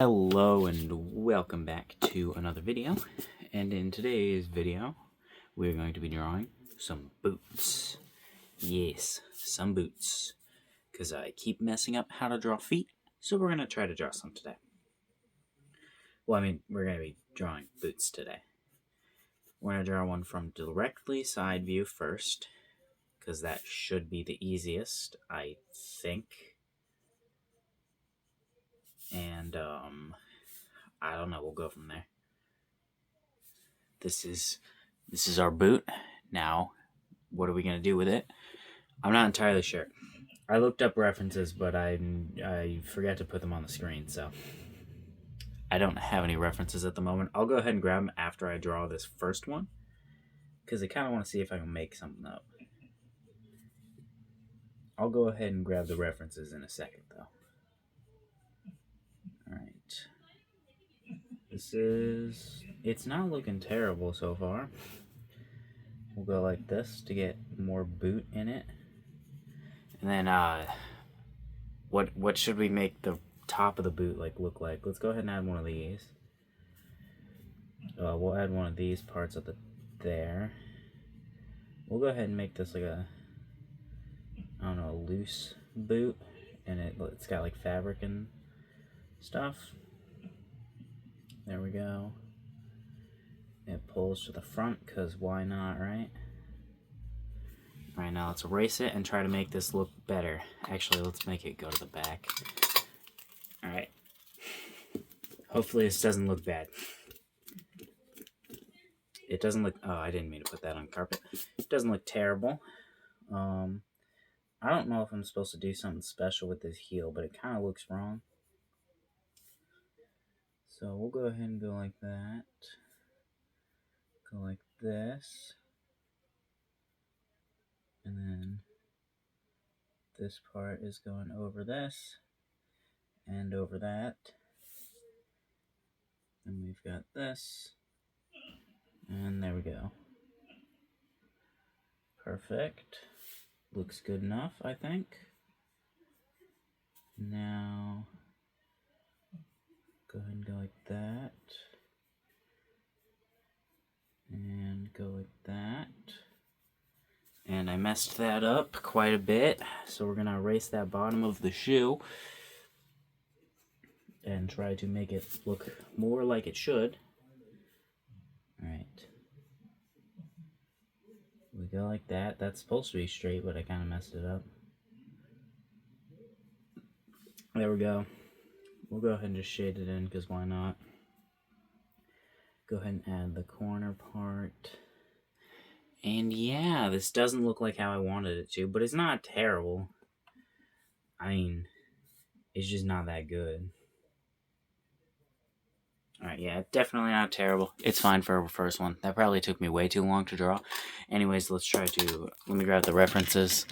Hello and welcome back to another video, and in today's video we're going to be drawing some boots. Yes, some boots, because I keep messing up how to draw feet, so we're going to try to draw some today. Well, we're going to be drawing boots today. We're going to draw one from directly side view first, because that should be the easiest, I think. And I don't know, we'll go from there. This is our boot. Now, what are we gonna do with it? I'm not entirely sure. I looked up references, but I forgot to put them on the screen, so I don't have any references at the moment. I'll go ahead and grab them after I draw this first one, because I kind of want to see if I can make something up. I'll go ahead and grab the references in a second, though. Alright. It's not looking terrible so far. We'll go like this to get more boot in it. And then, what should we make the top of the boot look like? Let's go ahead and add one of these. We'll add one of these parts of there. We'll go ahead and make this like a, I don't know, a loose boot, and it's got like fabric and stuff. There we go. It pulls to the front, because why not, right? Alright, now let's erase it and try to make this look better. Actually, let's make it go to the back. Alright. Hopefully this doesn't look bad. It doesn't look... Oh, I didn't mean to put that on carpet. It doesn't look terrible. I don't know if I'm supposed to do something special with this heel, but it kind of looks wrong. So we'll go ahead and go like that. Go like this. And then this part is going over this. And over that. And we've got this. And there we go. Perfect. Looks good enough, I think. Now, go ahead and go like that. And go like that. And I messed that up quite a bit, so we're going to erase that bottom of the shoe and try to make it look more like it should. Alright. We go like that. That's supposed to be straight, but I kind of messed it up. There we go. We'll go ahead and just shade it in, because why not? Go ahead and add the corner part. And yeah, this doesn't look like how I wanted it to, but it's not terrible. I mean, it's just not that good. Alright, yeah, definitely not terrible. It's fine for a first one. That probably took me way too long to draw. Anyways, let me grab the references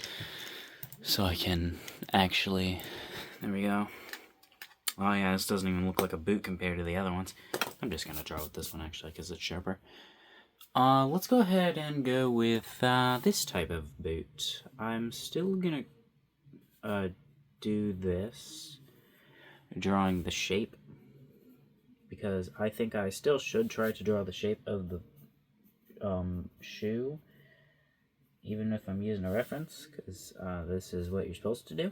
so I can actually... There we go. Oh yeah, this doesn't even look like a boot compared to the other ones. I'm just going to draw with this one, actually, because it's sharper. Let's go ahead and go with this type of boot. I'm still going to do this, drawing the shape, because I think I still should try to draw the shape of the shoe, even if I'm using a reference, because this is what you're supposed to do.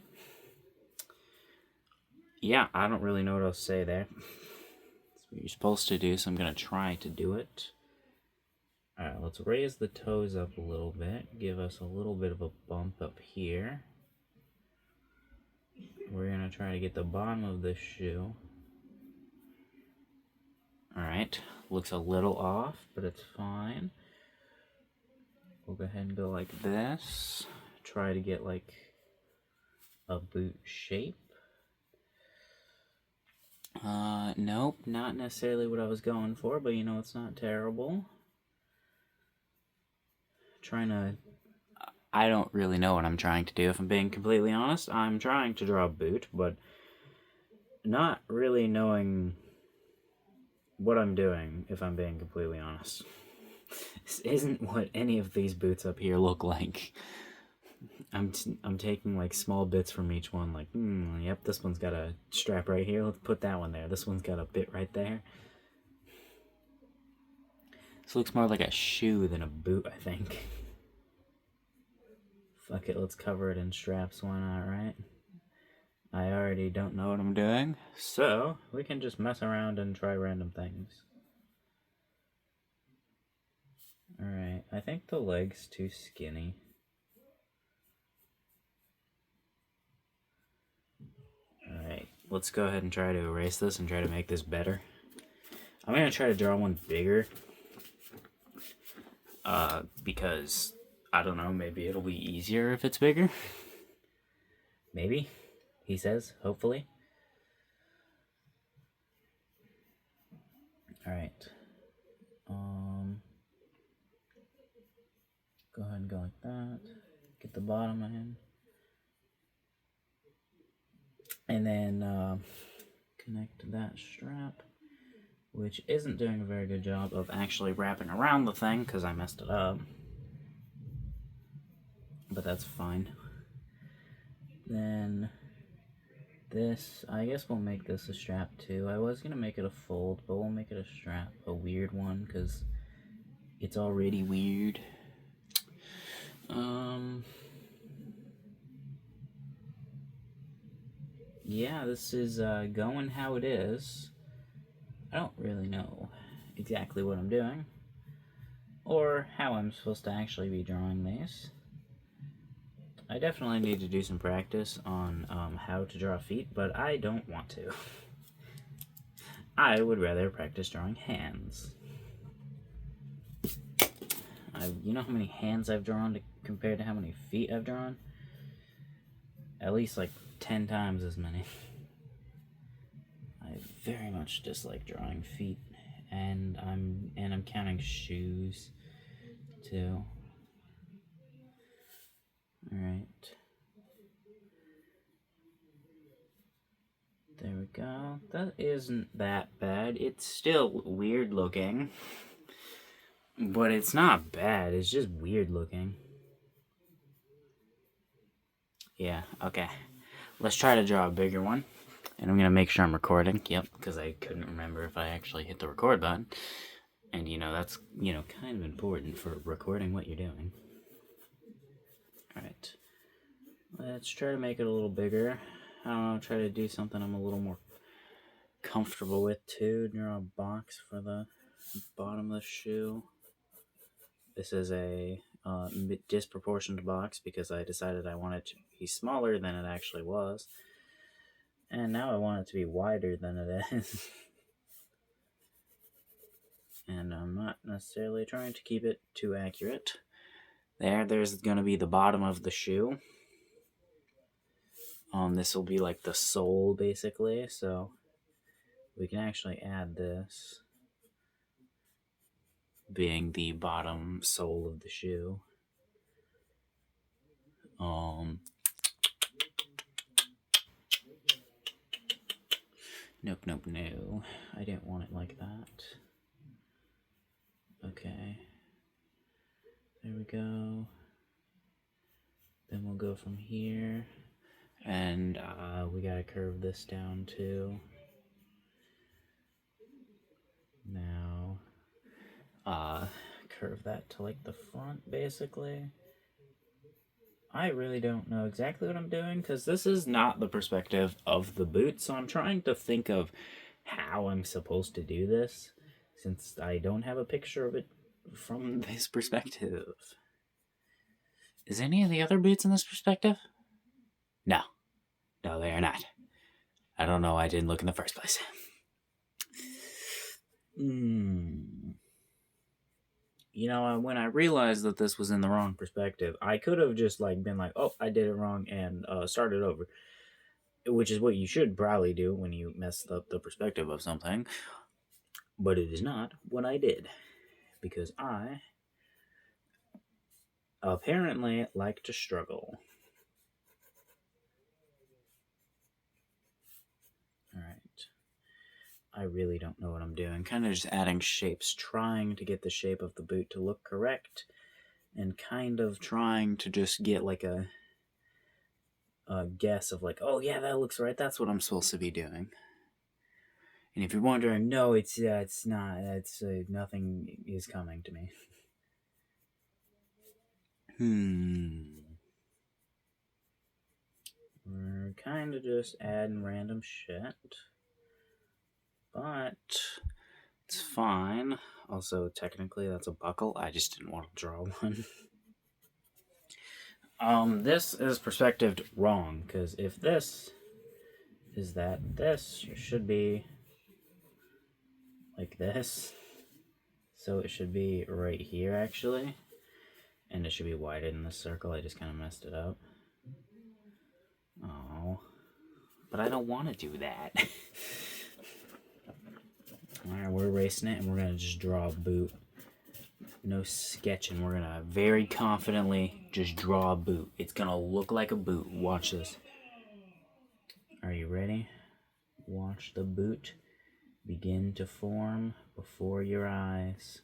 Yeah, I don't really know what else to say there. That's what you're supposed to do, so I'm going to try to do it. Alright, let's raise the toes up a little bit, give us a little bit of a bump up here. We're going to try to get the bottom of this shoe. Alright, looks a little off, but it's fine. We'll go ahead and go like this. Try to get like a boot shape. Nope, not necessarily what I was going for, but you know, it's not terrible. I don't really know what I'm trying to do, if I'm being completely honest. I'm trying to draw a boot, but not really knowing what I'm doing, if I'm being completely honest. This isn't what any of these boots up here look like. I'm taking like small bits from each one. Like, yep, this one's got a strap right here. Let's put that one there. This one's got a bit right there. This looks more like a shoe than a boot, I think. Fuck it, let's cover it in straps. Why not, right? I already don't know what I'm doing, so we can just mess around and try random things. Alright, I think the leg's too skinny. Alright, let's go ahead and try to erase this and try to make this better. I'm going to try to draw one bigger. Because, I don't know, maybe it'll be easier if it's bigger. Maybe, he says, hopefully. Alright. Go ahead and go like that. Get the bottom in. And then connect that strap, which isn't doing a very good job of actually wrapping around the thing because I messed it up. But that's fine. Then this, I guess we'll make this a strap too. I was gonna make it a fold, but we'll make it a strap, a weird one, because it's already weird. Yeah, this is going how it is. I don't really know exactly what I'm doing, or how I'm supposed to actually be drawing these. I definitely need to do some practice on how to draw feet, but I don't want to. I would rather practice drawing hands. You know how many hands I've drawn compared to how many feet I've drawn? At least like 10 times as many. I very much dislike drawing feet, and I'm counting shoes too. All right. There we go. That isn't that bad. It's still weird looking, but it's not bad. It's just weird looking. Yeah, okay. Let's try to draw a bigger one. And I'm going to make sure I'm recording. Yep, because I couldn't remember if I actually hit the record button. And, that's, kind of important for recording what you're doing. Alright. Let's try to make it a little bigger. I don't know, try to do something I'm a little more comfortable with, too. Draw a box for the bottom of the shoe. This is a disproportionate box because I decided I wanted to be smaller than it actually was. And now I want it to be wider than it is. And I'm not necessarily trying to keep it too accurate. There's going to be the bottom of the shoe. This will be like the sole, basically, so we can actually add this being the bottom sole of the shoe. Nope, no. I didn't want it like that. Okay. There we go. Then we'll go from here. And we gotta curve this down too. Now, curve that to like the front, basically. I really don't know exactly what I'm doing, because this is not the perspective of the boot, so I'm trying to think of how I'm supposed to do this, since I don't have a picture of it from this perspective. Is any of the other boots in this perspective? No. No, they are not. I don't know why I didn't look in the first place. When I realized that this was in the wrong perspective, I could have just been like, oh, I did it wrong, and started over. Which is what you should probably do when you mess up the perspective of something. But it is not what I did. Because I apparently like to struggle. Alright. I really don't know what I'm doing. Kind of just adding shapes, trying to get the shape of the boot to look correct. and kind of trying to just get like a guess of like, oh yeah, that looks right. That's what I'm supposed to be doing. And if you're wondering, no, it's not. It's nothing is coming to me. We're kind of just adding random shit, but it's fine. Also, technically, that's a buckle. I just didn't want to draw one. This is perspectived wrong, because if this is that, this should be like this. So it should be right here, actually. And it should be wider than this circle. I just kind of messed it up. Oh. But I don't want to do that. Alright, we're erasing it, and we're going to just draw a boot. No sketching. We're going to very confidently just draw a boot. It's going to look like a boot. Watch this. Are you ready? Watch the boot begin to form before your eyes.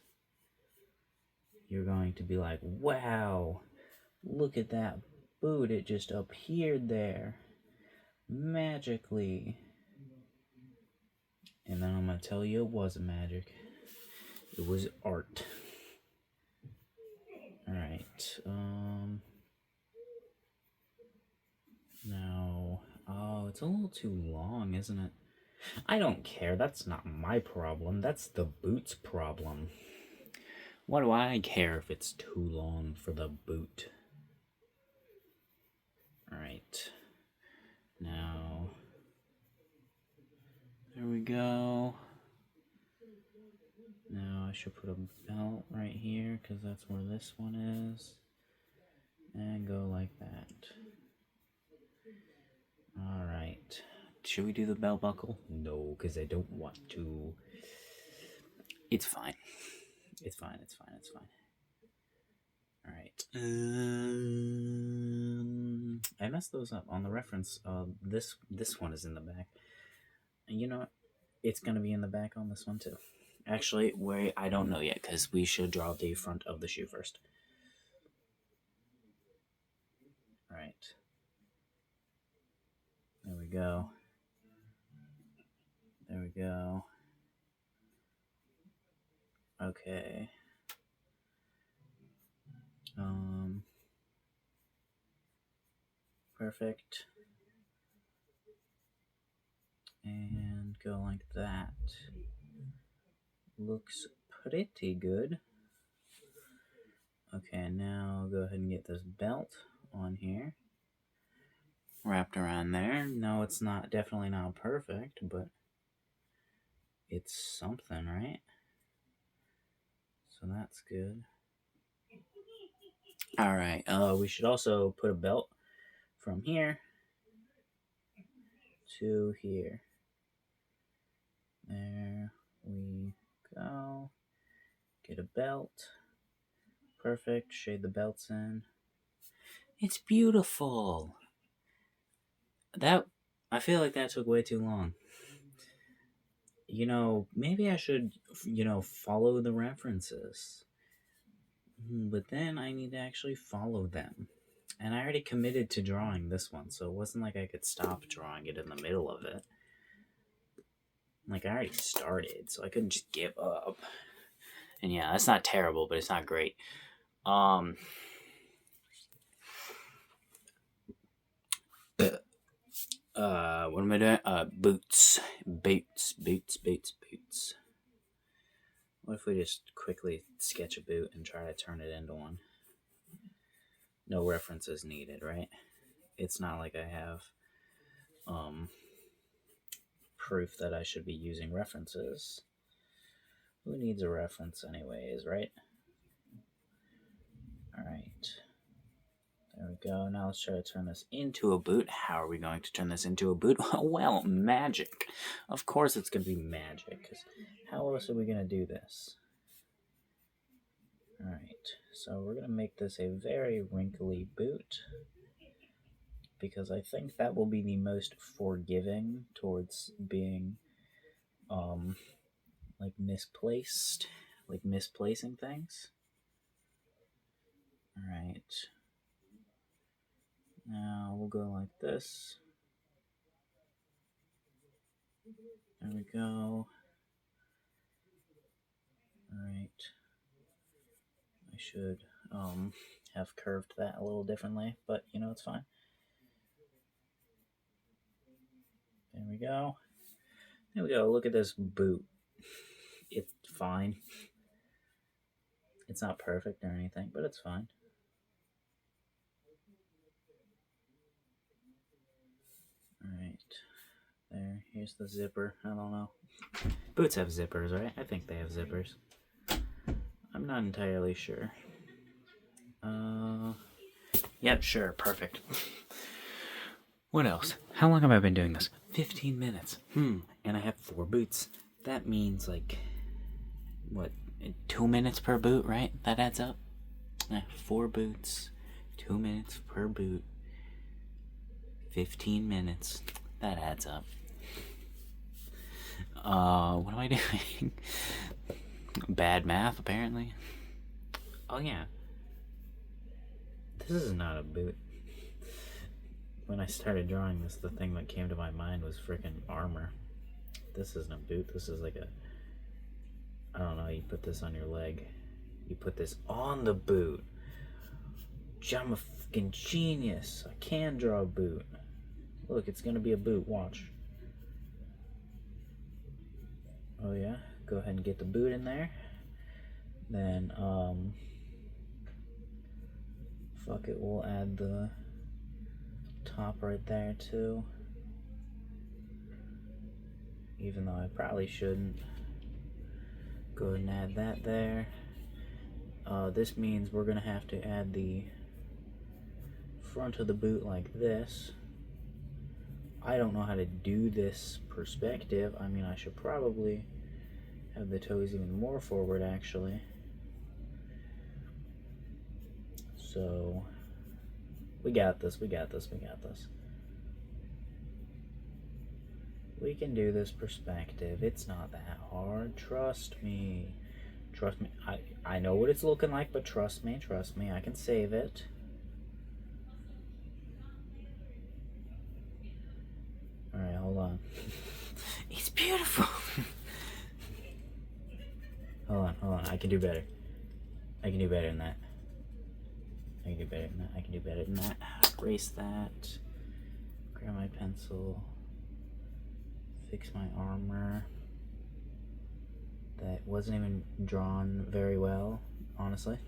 You're going to be like, wow, look at that boot. It just appeared there magically. And then I'm going to tell you it wasn't magic. It was art. Alright, now, oh, it's a little too long, isn't it? I don't care, that's not my problem, that's the boot's problem. What do I care if it's too long for the boot? Alright, now, there we go. Now I should put a belt right here, because that's where this one is. And go like that. Alright. Should we do the belt buckle? No, because I don't want to. It's fine. It's fine, it's fine, it's fine. Alright. I messed those up on the reference. This one is in the back. You know what? It's going to be in the back on this one too. Actually, I don't know yet, because we should draw the front of the shoe first. Alright. There we go. There we go. Okay. Perfect. And go like that. Looks pretty good. Okay, now go ahead and get this belt on here. Wrapped around there. No, it's not, definitely not perfect, but it's something, right? So that's good. Alright, we should also put a belt from here to here. There we go. Get a belt. Perfect. Shade the belts in. It's beautiful. I feel like that took way too long. You know, maybe I should, follow the references. But then I need to actually follow them. And I already committed to drawing this one, so it wasn't like I could stop drawing it in the middle of it. Like, I already started, so I couldn't just give up. And yeah, that's not terrible, but it's not great. What am I doing? Boots. What if we just quickly sketch a boot and try to turn it into one? No references needed, right? It's not like I have proof that I should be using references. Who needs a reference anyways, right? Alright. There we go. Now let's try to turn this into a boot. How are we going to turn this into a boot? Well, magic. Of course it's going to be magic, because how else are we going to do this? Alright, so we're going to make this a very wrinkly boot, because I think that will be the most forgiving towards being, like misplacing things. Alright. Now we'll go like this. There we go. Alright. I should have curved that a little differently, but you know, it's fine. There we go. There we go. Look at this boot. It's fine. It's not perfect or anything, but it's fine. Alright. There. Here's the zipper. I don't know. Boots have zippers, right? I think they have zippers. I'm not entirely sure. Yep, sure. Perfect. What else? How long have I been doing this? 15 minutes. And I have 4 boots. That means, like, what, 2 minutes per boot, right? That adds up? 4 boots, 2 minutes per boot, 15 minutes. That adds up. What am I doing? Bad math, apparently. Oh, yeah. This is not a boot. When I started drawing this, the thing that came to my mind was freaking armor. This isn't a boot. This is like a... I don't know, you put this on your leg. You put this on the boot. I'm a fucking genius. I can draw a boot. Look, it's gonna be a boot. Watch. Oh yeah? Go ahead and get the boot in there. Then, fuck it, we'll add the top right there too. Even though I probably shouldn't. Go ahead and add that there. This means we're gonna have to add the front of the boot like this. I don't know how to do this perspective. I mean, I should probably have the toes even more forward, actually. So, we got this, we got this, we got this. We can do this perspective. It's not that hard. Trust me. Trust me. I know what it's looking like, but trust me, I can save it. Alright, hold on. It's beautiful. Hold on. I can do better. I can do better than that. I can do better than that. I can do better than that. Erase that. Grab my pencil. Fix my armor. That wasn't even drawn very well, honestly.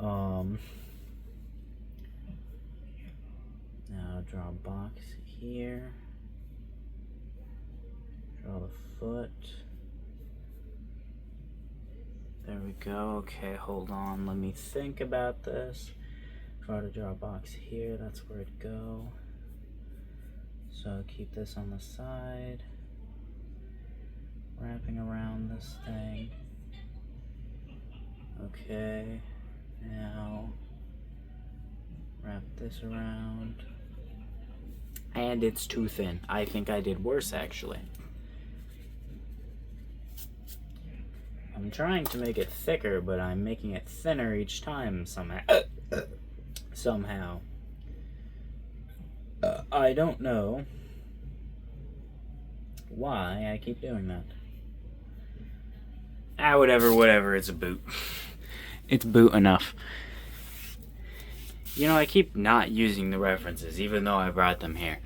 Now draw a box here. Draw the foot. There we go. Okay, hold on. Let me think about this. If I were to draw a box here, that's where it'd go. So keep this on the side. Wrapping around this thing. Okay. Now wrap this around. And it's too thin. I think I did worse, actually. I'm trying to make it thicker, but I'm making it thinner each time somehow. I don't know why I keep doing that. Whatever, it's a boot. It's boot enough. You know, I keep not using the references, even though I brought them here.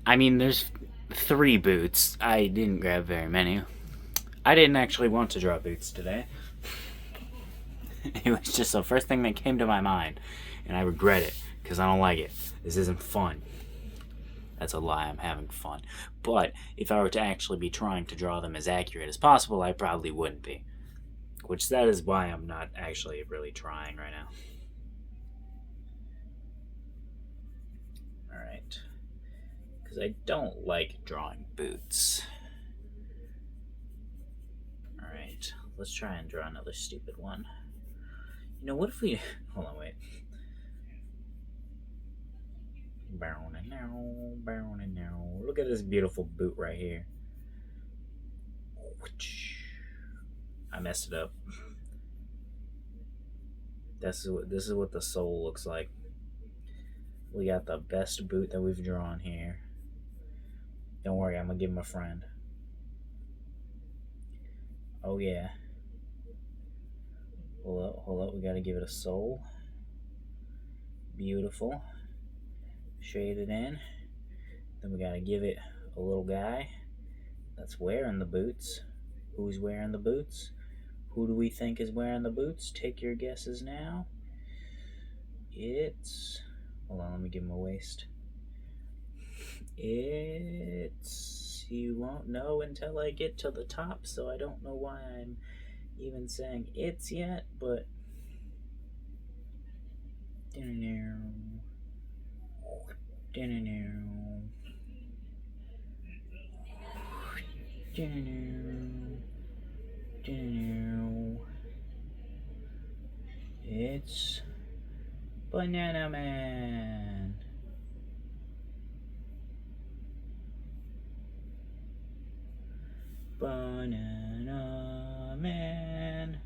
I mean, there's 3 boots. I didn't grab very many. I didn't actually want to draw boots today. It was just the first thing that came to my mind. And I regret it, because I don't like it. This isn't fun. That's a lie, I'm having fun. But if I were to actually be trying to draw them as accurate as possible, I probably wouldn't be. Which that is why I'm not actually really trying right now. Alright. Because I don't like drawing boots. Alright, let's try and draw another stupid one. You know, what if we... Hold on, wait. Look at this beautiful boot right here. I messed it up. This is what the sole looks like. We got the best boot that we've drawn here. Don't worry, I'm gonna give him a friend. Oh yeah. Hold up, we gotta give it a sole. Beautiful. Shade it in. Then we gotta give it a little guy that's wearing the boots. Who's wearing the boots? Who do we think is wearing the boots? Take your guesses now. It's... Hold on, let me give him a waist. It's... You won't know until I get to the top, so I don't know why I'm even saying it's yet, but... It's Banana Man. Banana Man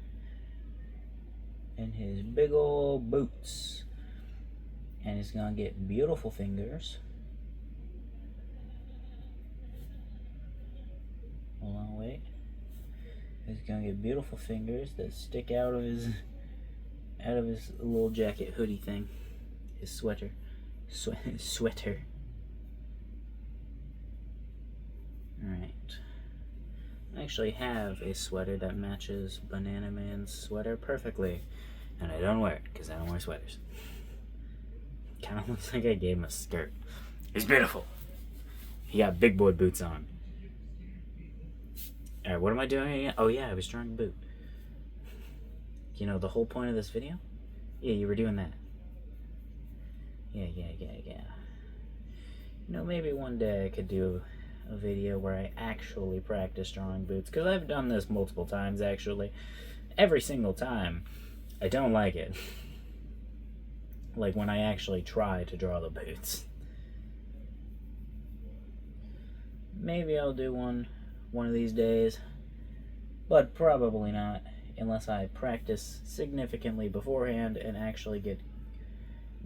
and his big old boots. And he's gonna get beautiful fingers. Hold on, wait. He's gonna get beautiful fingers that stick out of his little jacket hoodie thing. His sweater. Sweater. Alright. I actually have a sweater that matches Banana Man's sweater perfectly. And I don't wear it, because I don't wear sweaters. Kind of looks like I gave him a skirt. It's beautiful. He got big boy boots on. Alright, what am I doing again? Oh yeah, I was drawing a boot. You know, the whole point of this video? Yeah, you were doing that. Yeah. You know, maybe one day I could do a video where I actually practice drawing boots. Because I've done this multiple times, actually. Every single time, I don't like it. Like when I actually try to draw the boots. Maybe I'll do one of these days. But probably not. Unless I practice significantly beforehand and actually get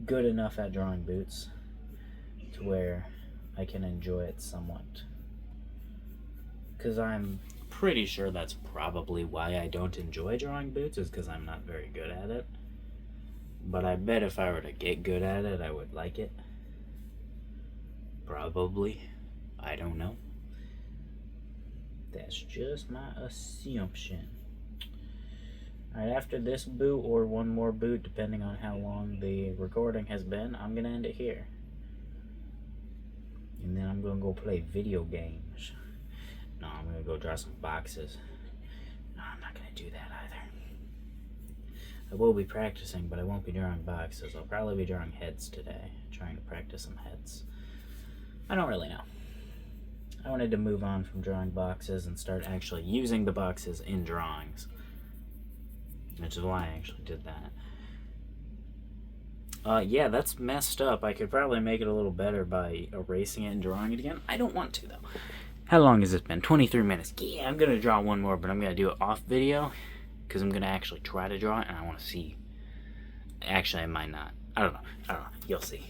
good enough at drawing boots to where I can enjoy it somewhat. Because I'm pretty sure that's probably why I don't enjoy drawing boots, is because I'm not very good at it. But I bet if I were to get good at it, I would like it. Probably. I don't know. That's just my assumption. Alright, after this boot or one more boot, depending on how long the recording has been, I'm going to end it here. And then I'm going to go play video games. No, I'm going to go draw some boxes. No, I'm not going to do that either. I will be practicing, but I won't be drawing boxes. I'll probably be drawing heads today. Trying to practice some heads. I don't really know. I wanted to move on from drawing boxes and start actually using the boxes in drawings. Which is why I actually did that. Yeah, that's messed up. I could probably make it a little better by erasing it and drawing it again. I don't want to, though. How long has it been? 23 minutes. Yeah, I'm going to draw one more, but I'm going to do it off video. Because I'm going to actually try to draw it, and I want to see. Actually, I might not. I don't know. You'll see.